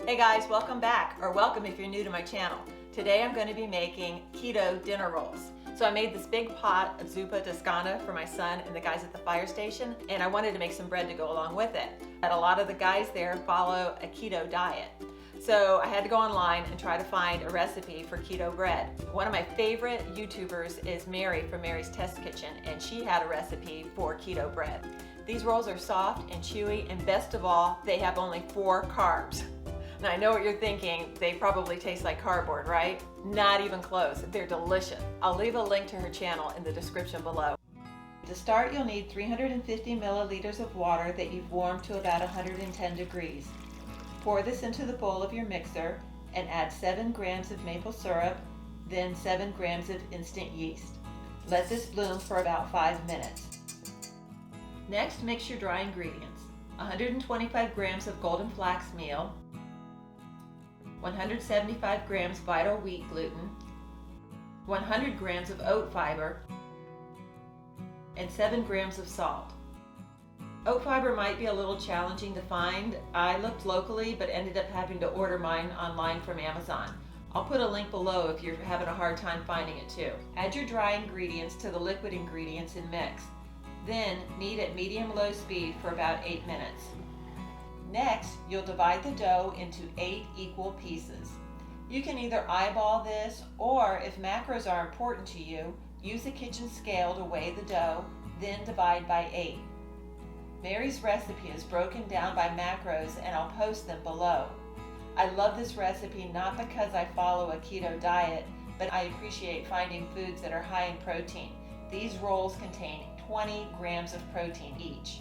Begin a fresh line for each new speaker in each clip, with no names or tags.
Hey guys, welcome back, or welcome if you're new to my channel. Today I'm going to be making keto dinner rolls. So I made this big pot of zuppa toscana for my son and the guys at the fire station, and I wanted to make some bread to go along with it. But a lot of the guys there follow a keto diet. So I had to go online and try to find a recipe for keto bread. One of my favorite YouTubers is Mary from Mary's Test Kitchen, and she had a recipe for keto bread. These rolls are soft and chewy, and best of all, they have only 4 carbs. Now I know what you're thinking, they probably taste like cardboard, right? Not even close, they're delicious. I'll leave a link to her channel in the description below. To start, you'll need 350 milliliters of water that you've warmed to about 110 degrees. Pour this into the bowl of your mixer and add 7 grams of maple syrup, then 7 grams of instant yeast. Let this bloom for about 5 minutes. Next, mix your dry ingredients. 125 grams of golden flax meal, 175 grams Vital Wheat Gluten, 100 grams of oat fiber, and 7 grams of salt. Oat fiber might be a little challenging to find. I looked locally but ended up having to order mine online from Amazon. I'll put a link below if you're having a hard time finding it too. Add your dry ingredients to the liquid ingredients and mix. Then knead at medium-low speed for about 8 minutes. Next, you'll divide the dough into 8 equal pieces. You can either eyeball this, or if macros are important to you, use a kitchen scale to weigh the dough, then divide by 8. Mary's recipe is broken down by macros, and I'll post them below. I love this recipe not because I follow a keto diet, but I appreciate finding foods that are high in protein. These rolls contain 20 grams of protein each.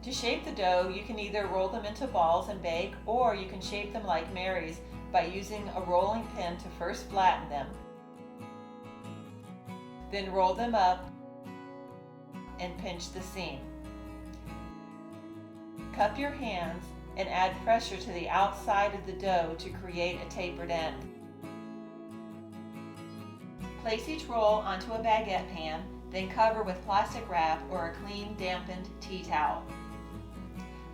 To shape the dough, you can either roll them into balls and bake, or you can shape them like Mary's by using a rolling pin to first flatten them, then roll them up and pinch the seam. Cup your hands and add pressure to the outside of the dough to create a tapered end. Place each roll onto a baguette pan, then cover with plastic wrap or a clean, dampened tea towel.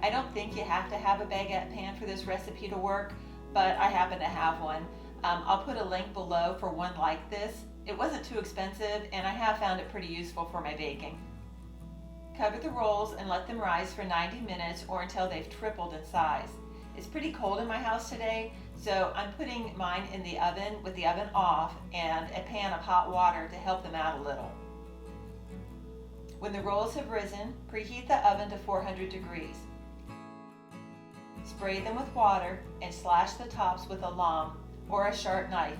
I don't think you have to have a baguette pan for this recipe to work, but I happen to have one. I'll put a link below for one like this. It wasn't too expensive, and I have found it pretty useful for my baking. Cover the rolls and let them rise for 90 minutes or until they've tripled in size. It's pretty cold in my house today, so I'm putting mine in the oven with the oven off and a pan of hot water to help them out a little. When the rolls have risen, preheat the oven to 400 degrees. Spray them with water and slash the tops with a lame or a sharp knife.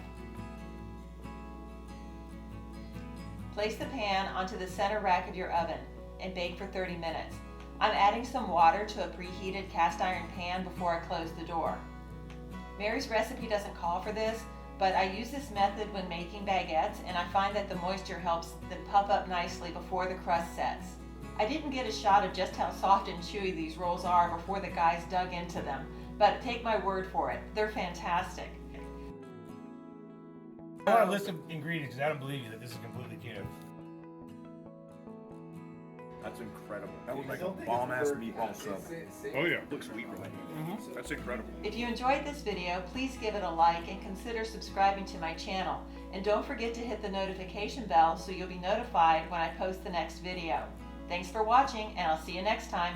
Place the pan onto the center rack of your oven and bake for 30 minutes. I'm adding some water to a preheated cast iron pan before I close the door. Mary's recipe doesn't call for this, but I use this method when making baguettes, and I find that the moisture helps them puff up nicely before the crust sets. I didn't get a shot of just how soft and chewy these rolls are before the guys dug into them, but take my word for it, they're fantastic.
I want a list of ingredients because I don't believe you that this is completely keto.
That's incredible. That was like a bomb-ass meatball sub.
Oh yeah, looks sweet, really. That's incredible.
If you enjoyed this video, please give it a like and consider subscribing to my channel. And don't forget to hit the notification bell so you'll be notified when I post the next video. Thanks for watching, and I'll see you next time.